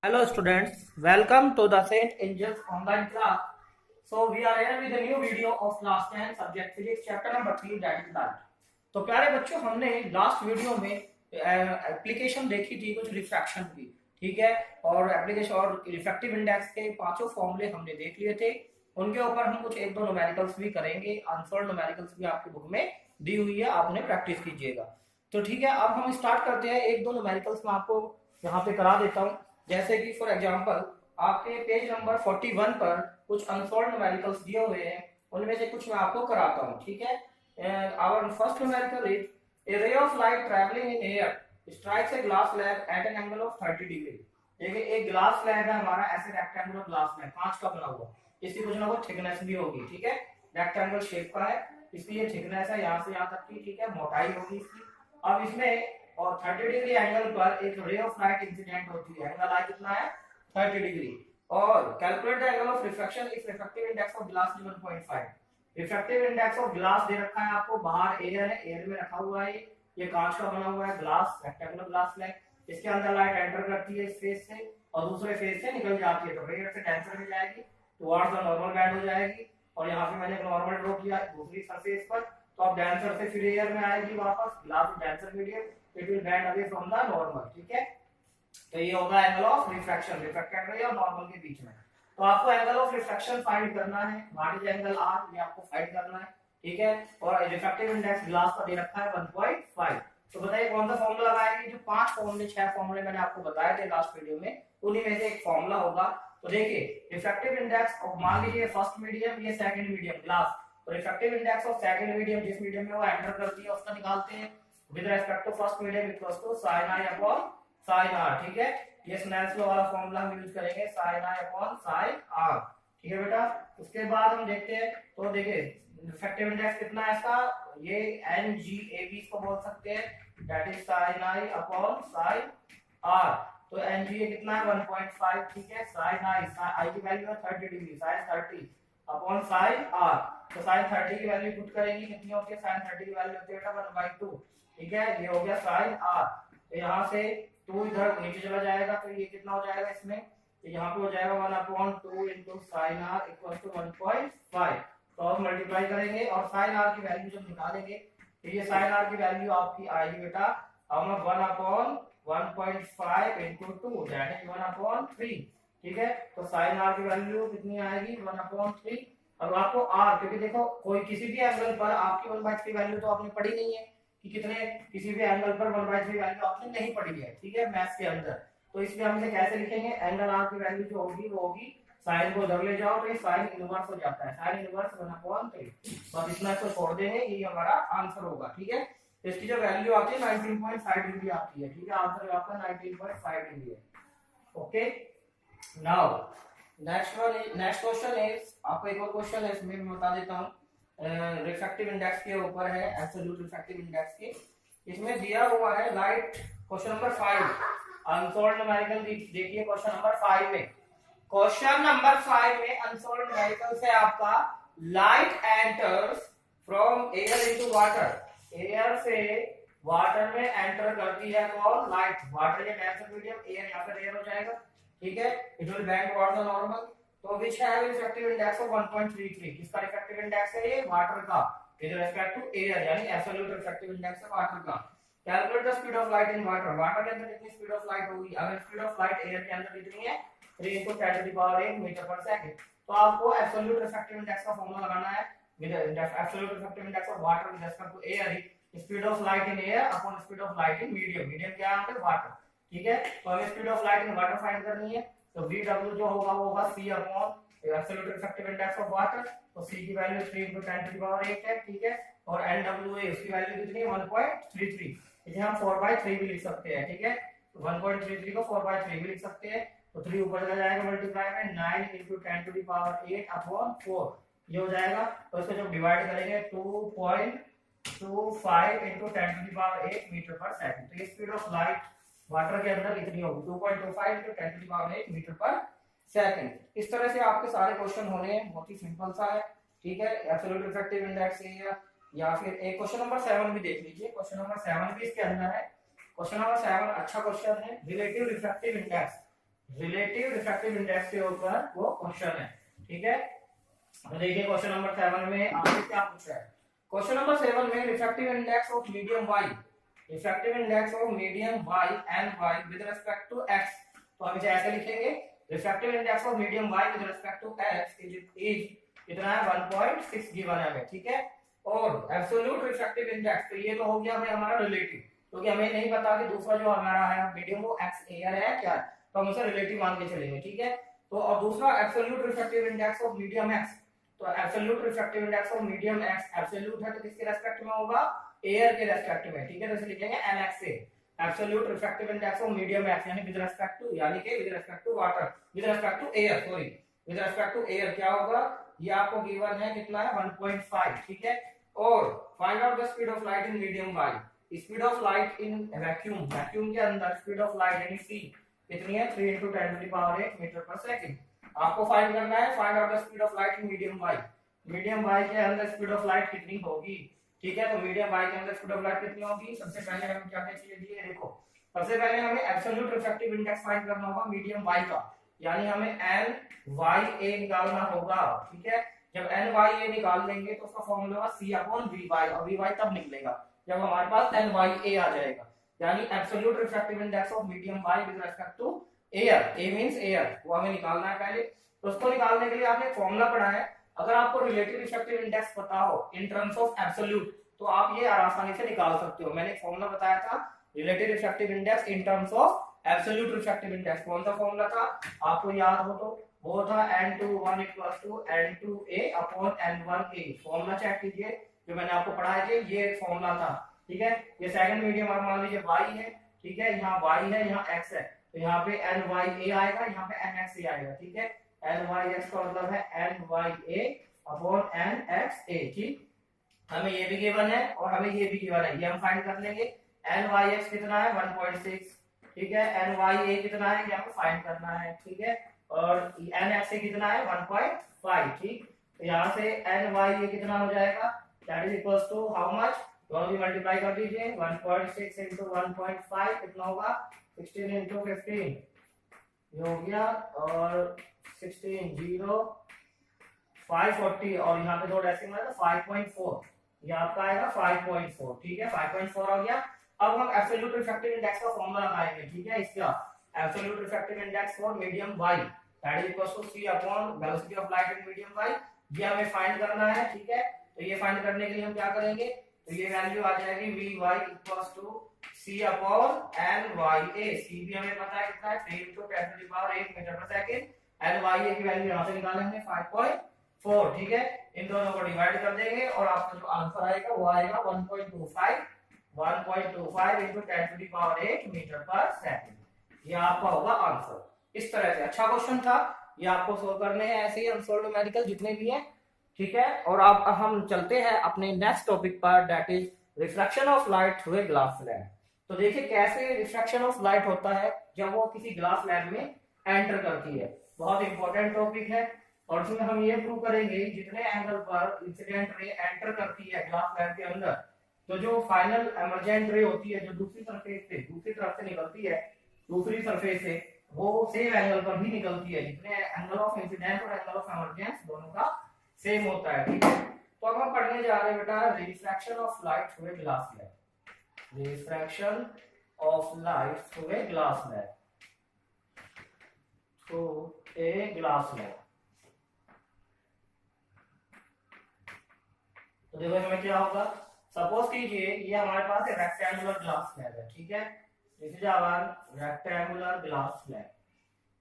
Hello students, welcome to the Saint Angels online class. So we are here with a new video of class 10 subject physics chapter number 3 that is light. तो प्यारे बच्चों हमने last video में application देखी थी कुछ refraction की, ठीक है, और एप्लीकेशन और रिफ्रैक्टिव इंडेक्स के पांचों फॉर्मूले हमने देख लिए थे। उनके ऊपर हम कुछ एक दो न्यूमेरिकल्स भी करेंगे, आंसर्ड न्यूमेरिकल्स भी आपकी बुक में दी हुई है, आप उन्हें प्रैक्टिस कीजिएगा। तो ठीक है, अब हम स्टार्ट करते हैं। एक दो न्यूमेरिकल्स मैं आपको यहाँ पे करा देता हूँ, जैसे कि फॉर एग्जांपल आपके पेज नंबर 41 पर कुछ अनसॉल्व्ड न्यूमेरिकल्स दिए हुए हैं, उनमें से कुछ मैं आपको कराता हूँ, ठीक है। Our first numerical is a ray of light travelling in air strikes a glass slab at an angle of 30 degree. देखिए एक ग्लास स्लैब है हमारा, ऐसे रेक्टेंगुलर ग्लास स्लैब कांच का बना हुआ, इसकी कुछ ना कुछ थिकनेस भी होगी, ठीक है, रेक्टेंगल शेप का है, इसकी ये थिकनेस है यहाँ से यहाँ तक की, ठीक है, मोटाई होगी इसकी। अब इसमें और 30 डिग्री एंगल पर एक रे ऑफ लाइट इंसिडेंट होती है, एंगल आई कितना है 30 डिग्री। और calculate the angle of refraction if refractive index of glass 1.5। Refractive index of glass दे रखा है आपको, बाहर एयर है, एयर में रखा हुआ है, ये कांच का बना हुआ है ग्लास, रेक्टेंगुलर ग्लास स्लैब, इसके अंदर लाइट एंटर करती है इस फेस से और दूसरे फेस से निकल जाती है, तो रेयर से डेंसर में जाएगी, टुवर्ड्स द नॉर्मल बैंड हो जाएगी। और यहाँ पे मैंने एक नॉर्मल ड्रॉ किया दूसरी सरफेस पर, तो अब डेंसर से फिर एयर में आएगी वापस, glass denser medium, it will bend away from the normal, ठीक है। तो ये होगा एंगल ऑफ रिफ्रैक्शन, रिफ्रैक्टेड रे और नॉर्मल के बीच में। तो आपको एंगल ऑफ रिफ्रैक्शन फाइंड करना है, व्हाट इज एंगल आर, ये आपको फाइंड करना है, ठीक है। और रिफ्रैक्टिव इंडेक्स ग्लास का दे रखा है 1.5। तो बताइए कौन सा फॉर्मूला लगाएंगे? जो 5 फॉर्मूले 6 फॉर्मूले मैंने आपको बताए थे लास्ट वीडियो में, उन्हीं में से एक फॉर्मूला होगा। तो देखिए रिफ्रैक्टिव इंडेक्स ऑफ, मान लीजिए फर्स्ट मीडियम, ये सेकंड मीडियम ग्लास, तो refractive index of second medium, जिस मीडियम में वो एंटर करती है उसका निकालते हैं with respect to first medium equals to sin i upon sin r, ठीक है। ये स्नेल्स लॉ वाला फॉर्मूला हम यूज करेंगे, sin i upon sin r, ठीक है बेटा। उसके बाद हम देखते हैं, तो देखिए रिफ्रैक्टिव इंडेक्स कितना है इसका, ये NGAB को बोल सकते हैं, that is sin i upon sin r। तो NGA कितना है 1.5, ठीक है। sin i की वैल्यू है 30 degree, sin 30 upon sin r, तो sin 30 की वैल्यू पुट करेंगे, कितनी होती है sin 30 की वैल्यू होती है बेटा 1/2, ठीक है। ये हो गया sin r, तो यहाँ से 2 इधर नीचे चला जाएगा, तो ये कितना हो जाएगा इसमें, तो यहाँ पे हो जाएगा 1/2 into sin r equal to 1.5। तो अब मल्टीप्लाई करेंगे और sin r की वैल्यू जब निकालेंगे, तो ये sin r की वैल्यू आपकी आएगी बेटा 1/1.5 इंटू 2 दैट इज 1/3, ठीक है। तो sin r की वैल्यू कितनी आएगी 1/3। अब आपको r, क्योंकि देखो कोई किसी भी एंगल पर आपकी 1/3 वैल्यू तो आपने पढ़ी नहीं है कि कितने, किसी भी एंगल पर 1/3 वैल्यू आपने नहीं पढ़ी है, ठीक है, मैथ्स के अंदर। तो इसलिए हम इसे कैसे लिखेंगे, एंगल r की वैल्यू जो होगी वो होगी, साइन को उधर ले जाओ तो ये साइन इनवर्स हो जाता है, साइन इनवर्स 1/3। तो अब इतना इसको छोड़ देंगे, ये हमारा आंसर होगा, ठीक है। तो इसकी जो वैल्यू आती है 19.5 डिग्री आती है, ठीक है, आंसर आपका 19.5 डिग्री है। Okay, now next question is, आपको एक और क्वेश्चन है इसमें मैं बता देता हूँ, रिफ्रैक्टिव इंडेक्स के ऊपर है, एब्सोल्यूट रिफ्रैक्टिव इंडेक्स के। इसमें दिया हुआ है light, question number 5 unsolved numerical, देखिए क्वेश्चन नंबर 5 में, क्वेश्चन नंबर 5 में अनसॉल्व्ड न्यूमेरिकल से आपका light enters from air into water, air से वाटर में एंटर करती है कौन, लाइट, वाटर या डेंसर मीडियम, एयर यहाँ पे एयर हो जाएगा, ठीक है, it will bend towards the normal. तो which have refractive index of 1.33, किसका रिफ्रैक्टिव इंडेक्स है, ये वाटर का विद रिस्पेक्ट टू एयर, यानी एब्सोल्यूट रिफ्रैक्टिव इंडेक्स है वाटर का। Calculate the speed of light in water, water के अंदर कितनी स्पीड ऑफ लाइट होगी, अगर स्पीड ऑफ लाइट एयर के अंदर कितनी है 3 × 10⁸ मीटर पर सेकंड। तो आपको एब्सोल्यूट रिफ्रैक्टिव इंडेक्स का फार्मूला लगाना है, with absolute refractive index of water with respect to air, speed of light in air upon speed of light in medium, medium क्या है यहाँ पे वाटर, ठीक है। तो हमें speed of light in water find करनी है, तो VW जो होगा वो होगा C upon absolute refractive index of water, तो C की वैल्यू 3 × 10⁸ है, ठीक है। और NWA उसकी वैल्यू कितनी है 1.33, इसे हम 4/3 भी लिख सकते हैं, ठीक है, तो 1.33 को 4/3 भी लिख सकते हैं, तो 3 ऊपर चला जाएगा मल्टीप्लाई में 9 × 10⁸ 8/4, ये हो जाएगा। तो इसको जब डिवाइड करेंगे 2.25 × 10⁸ मीटर पर सेकंड, तो ये स्पीड ऑफ लाइट वाटर के अंदर कितनी होगी 2.25 × 10⁸ मीटर पर सेकंड। इस तरह से आपके सारे क्वेश्चन होने हैं, बहुत ही सिंपल सा है, ठीक है। एब्सोल्यूट रिफ्रैक्टिव इंडेक्स या फिर एक क्वेश्चन नंबर 7 भी देख लीजिए, क्वेश्चन नंबर 7 भी इसके अंदर है। क्वेश्चन नंबर 7 अच्छा क्वेश्चन है, relative refractive index relative refractive index के ऊपर वो क्वेश्चन है, ठीक है। तो देखिए क्वेश्चन नंबर 7 में आपसे क्या पूछ रहा है। क्वेश्चन नंबर 7 में refractive index of medium y, refractive index of medium y and y with respect to x। तो हम इसे ऐसे लिखेंगे, refractive index of medium y with respect to x is कितना है 1.6 गिवन है हमें, ठीक है। और एब्सोल्यूट रिफ्रैक्टिव इंडेक्स, तो ये तो हो गया भाई हमारा रिलेटिव, क्योंकि हमें नहीं पता कि दूसरा जो हमारा है मीडियम वो x एयर है क्या है, तो हम उसे रिलेटिव मान के चलेंगे, ठीक है। तो और दूसरा absolute refractive index of medium x, तो absolute refractive index of medium x absolute है तो किसके रेस्पेक्ट में होगा, एयर के रेस्पेक्ट में, ठीक है। तो इसे लिखेंगे nx से absolute refractive index of medium x यानी विद रिस्पेक्ट टू, यानी कि with respect to water, with respect to air, sorry with respect to air क्या होगा, ये आपको गिवन है कितना है 1.5, ठीक है। और find out the speed of light in medium y, speed of light in vacuum, vacuum के अंदर स्पीड ऑफ लाइट यानी c कितनी है 3 × 10⁸ मीटर पर सेकंड। आपको फाइंड करना है find out the speed of light in medium y, medium y के अंदर स्पीड ऑफ लाइट कितनी होगी, ठीक है। तो मीडियम y के अंदर स्पीड ऑफ लाइट कितनी होगी, सबसे पहले हमें क्या क्या चीजें दी है देखो, सबसे पहले हमें एब्सोल्यूट रिफ्रैक्टिव इंडेक्स फाइंड करना होगा मीडियम y का, यानी हमें NYA निकालना होगा, ठीक है। जब NYA निकाल लेंगे तो उसका फॉर्मूला होगा C/Vy, और Vy तब निकलेगा जब हमारे पास NYA आ जाएगा, यानी absolute refractive index of medium y with respect to air, A means air, वो हमें निकालना है पहले। तो उसको निकालने के लिए आपने फॉर्मूला पढ़ा है, अगर आपको रिलेटिव रिफ्रैक्टिव इंडेक्स पता हो इन टर्म्स ऑफ एब्सोल्यूट तो आप ये आसानी से निकाल सकते हो। मैंने एक फॉर्मूला बताया था relative refractive index in terms of absolute refractive index, कौन सा फॉर्मूला था आपको याद हो तो वो था n21 = n2a/n1a। फॉर्मूला चेक कीजिए जो मैंने आपको पढ़ाया थे, ये फॉर्मूला था, ठीक है। ये सेकंड मीडियम आप मान लीजिए y है, ठीक है, यहाँ y है यहाँ x है, तो यहाँ पे NYA आएगा, यहाँ पे NXA आएगा, ठीक है। NYX का मतलब है NYA/NXA, ठीक। हमें ये भी गिवन है और हमें ये भी गिवन है, ये हम फाइंड कर लेंगे। NYX कितना है 1.6, ठीक है। NYA कितना है ये हमें फाइंड करना है, ठीक है। और NXA कितना है 1.5, ठीक। तो यहाँ से NYA कितना हो जाएगा, that is equals to how much, दोनों भी मल्टीप्लाई कर दीजिए, 1.6 × 1.5 कितना होगा 16 × 15 ये हो गया, और 16 0 540, और यहाँ पे दो डेसिमल है तो 5.4, ये आपका आएगा 5.4, ठीक है 5.4 हो गया। अब हम एब्सोल्यूट रिफ्रैक्टिव इंडेक्स का फॉर्मूला लगाएंगे, ठीक है। इसका absolute refractive index for medium y that is equals to C/वेलोसिटी of light in medium y, ये हमें फाइंड करना है, ठीक है। तो ये फाइंड करने के लिए हम क्या करेंगे, तो ये वैल्यू आ जाएगी Vy equals to C/NYA, C भी हमें पता है कितना है 3 × 10⁸ मीटर पर सेकंड, NYA की वैल्यू यहां से निकालेंगे 5.4, ठीक है। इन दोनों को डिवाइड कर देंगे और आपका जो आंसर आएगा वो आएगा 1.25 × 10⁸ मीटर पर सेकंड, ये आपका होगा आंसर। इस तरह से अच्छा क्वेश्चन था, ये आपको सोल्व करने हैं, ऐसे ही अनसोल्व्ड न्यूमेरिकल जितने भी हैं, ठीक है। और अब हम चलते हैं अपने नेक्स्ट टॉपिक पर, that is refraction of light through a glass slab. तो देखिए कैसे रिफ्रैक्शन ऑफ लाइट होता है जब वो किसी ग्लास स्लैब में एंटर करती है, बहुत इंपॉर्टेंट टॉपिक है। और इसमें हम ये प्रूव करेंगे जितने एंगल पर इंसिडेंट रे एंटर करती है ग्लास स्लैब के अंदर, तो जो फाइनल एमर्जेंट रे होती है जो दूसरी तरफ से निकलती है, दूसरी सरफेस से, वो सेम एंगल पर भी निकलती है, जितने एंगल ऑफ इंसिडेंट और एंगल ऑफ एमर्जेंस दोनों का सेम होता है, ठीक है। तो अब हम पढ़ने जा रहे हैं बेटा refraction of light through a glass slab, refraction of light through a glass slab, through a glass slab. तो देखो इसमें क्या होगा, सपोज कीजिए ये हमारे पास एक रेक्टेंगुलर ग्लास स्लैब है, ठीक है, this is our rectangular glass slab,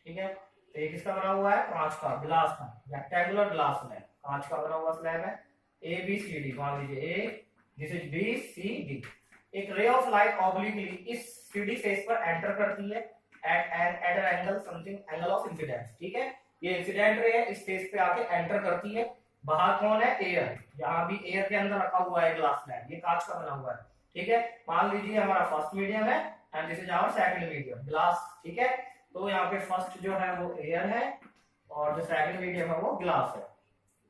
ठीक है। तो ये किसका बना हुआ है, कांच का, ग्लास का, रेक्टेंगुलर ग्लास स्लैब, कांच का बना हुआ स्लैब है, ABCD, मान लीजिए A, दिस इज BCD। एक रे ऑफ लाइट ऑब्लिकली इस CD फेस पर एंटर करती है at an angle something angle of incidence, ठीक है। ये इंसिडेंट रे है, इस फेस पे आके एंटर करती है, बाहर कौन है, एयर, यहाँ भी एयर के अंदर रखा हुआ है ग्लास स्लैब, ये कांच का बना हुआ है, ठीक है। मान लीजिए हमारा फर्स्ट मीडियम है and this is our second medium glass, ठीक है। तो यहाँ पे फर्स्ट जो है वो एयर है और जो सेकंड मीडियम है वो ग्लास है,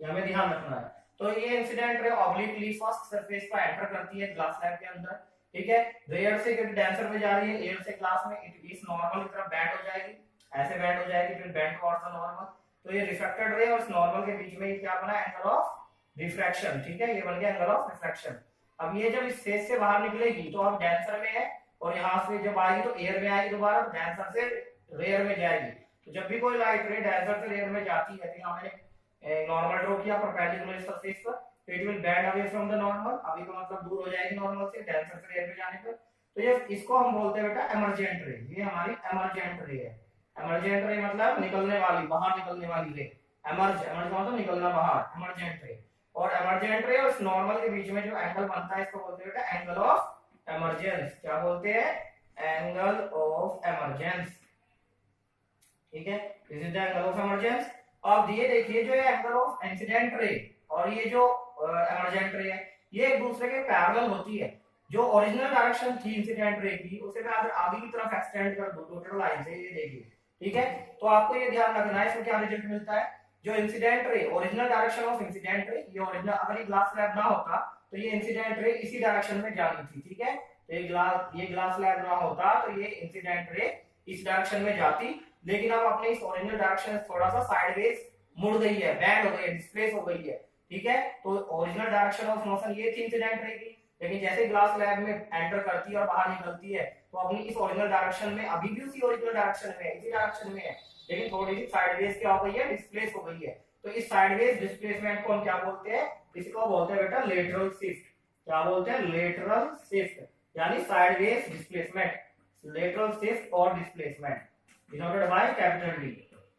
ये हमें ध्यान रखना है। तो ये incident ray obliquely first surface पर एंटर करती है ग्लास स्लैब के अंदर, ठीक है। रेयर से डेंसर में जा रही है, एयर से ग्लास में, इट इज नॉर्मल की तरफ बेंड हो जाएगी, ऐसे बेंड हो जाएगी, फिर बेंड टुवर्ड्स द नॉर्मल। तो ये रिफ्रैक्टेड रे और नॉर्मल के बीच में ये क्या बना, एंगल ऑफ रिफ्रैक्शन, ठीक है, ये बन गया एंगल ऑफ रिफ्रैक्शन। अब ये जब इस फेस से बाहर निकलेगी तो अब डेंसर में है, और यहाँ से जब आएगी तो एयर में आएगी दोबारा, तो डेंसर से रेयर में जाएगी। तो जब भी कोई लाइट रे डेंसर से रेयर में जाती है, तो यहाँ मैंने नॉर्मल ड्रॉ किया परपेंडिकुलर सरफेस पर, तो it will bend away from the normal. अभी का मतलब दूर हो जाएगी नॉर्मल से, डेंसर से रेयर में जाने पर। तो ये इसको हम बोलते हैं बेटा एमरजेंट रे, ये हमारी एमरजेंट रे है। एमरजेंट रे मतलब निकलने वाली, बाहर निकलने वाली रे। एमर्ज मतलब निकलना बाहर, एमरजेंट रे। और एमरजेंट रे और नॉर्मल के बीच में जो एंगल बनता है इसको बोलते हैं बेटा एंगल ऑफ एमरजेंस। क्या बोलते हैं, एंगल ऑफ एमरजेंस, ठीक है, this is the angle of emergence. अब ये देखिए जो ये एंगल ऑफ इंसिडेंट रे और ये जो एमरजेंट रे है, ये एक दूसरे के पैरेलल होती है। जो ओरिजिनल डायरेक्शन थी इंसिडेंट रे की, उसे मैं अगर आगे की तरफ एक्सटेंड कर दूं डॉटेड लाइन से, ये देखिए, ठीक है, तो आपको ये ध्यान रखना है इसमें क्या रिजल्ट मिलता है। जो incident ray, original direction of incident ray, ये ओरिजिनल, अगर ये ग्लास स्लैब ना होता तो ये इंसिडेंट रे इसी डायरेक्शन में जानी थी, ठीक है, तो ये ग्लास स्लैब ना होता तो ये इंसिडेंट रे इस डायरेक्शन में जाती। लेकिन अब अपने इस ओरिजिनल डायरेक्शन थोड़ा सा साइडवेज मुड़ गई है, बैंड हो गई है, डिस्प्लेस हो गई है, ठीक है। तो ओरिजिनल डायरेक्शन ऑफ मोशन ये थी इंसिडेंट रे की, लेकिन जैसे ग्लास स्लैब में एंटर करती है और बाहर निकलती है, तो अपनी इस ओरिजिनल डायरेक्शन में, अभी भी उसी ओरिजिनल डायरेक्शन में है, इसी डायरेक्शन में है, लेकिन थोड़ी सी साइडवेज क्या हो गई है, डिस्प्लेस हो गई है। तो इस साइडवेज डिस्प्लेसमेंट को हम क्या बोलते हैं, इसको बोलते हैं बेटा लेटरल शिफ्ट। क्या बोलते हैं, लेटरल शिफ्ट, यानी साइडवेज डिस्प्लेसमेंट, लेटरल शिफ्ट और displacement denoted by capital D,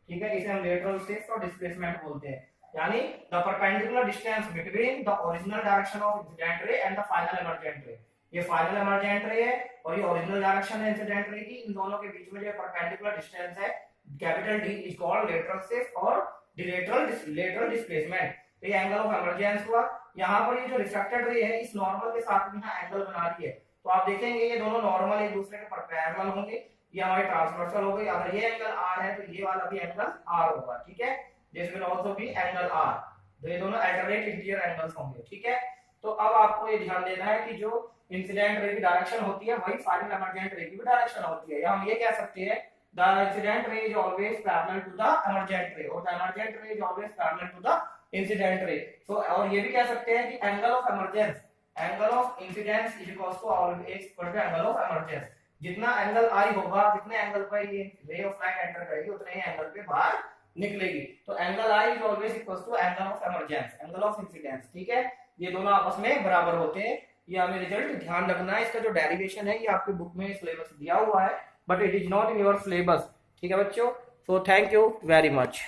ठीक है, इसे हम लेटरल शिफ्ट और डिस्प्लेसमेंट बोलते हैं। यानी the perpendicular distance between the original direction of incident ray and the final emergent रे। ये फाइनल एमरजेंट रे है और ये ओरिजिनल डायरेक्शन है इंसिडेंट रे की, इन दोनों के बीच में जो परपेंडिकुलर डिस्टेंस है capital D is called lateral shift और लेटरल डिस्प्लेसमेंट। तो ये एंगल ऑफ एमरजेंस हुआ। यहाँ पर ये जो रिफ्रैक्टेड रे है इस नॉर्मल के साथ में यहाँ एंगल बना रही है, तो आप देखेंगे ये दोनों नॉर्मल एक दूसरे के पैरेलल होंगे, ये हमारी ट्रांसवर्सल हो गई। अगर ये एंगल आर है तो ये वाला भी एंगल आर होगा, ठीक है, this will also be angle R, तो ये दोनों अल्टरनेट इंटीरियर एंगल्स होंगे, ठीक है। तो अब आपको ये ध्यान देना है कि जो इंसिडेंट रे की डायरेक्शन होती है वही फाइनल एमरजेंट रे की भी डायरेक्शन होती है। या हम ये कह सकते हैं the incident ray is always parallel to the emergent ray और the emergent ray is always parallel to the incident ray. So और ये भी कह सकते हैं कि angle of emergence, angle of incidence is equal to always equal to angle of emergence. जितना angle I होगा, जितने एंगल पर ये रे ऑफ लाइट एंटर करेगी, उतने ही एंगल पे बाहर निकलेगी। तो angle I is always equal to angle of emergence, angle of incidence, ठीक है, ये दोनों आपस में बराबर होते हैं। ये हमें रिजल्ट ध्यान रखना है। इसका जो डेरिवेशन है ये आपकी बुक में सिलेबस दिया हुआ है, but it is not in your syllabus, ठीक है बच्चों। So thank you very much.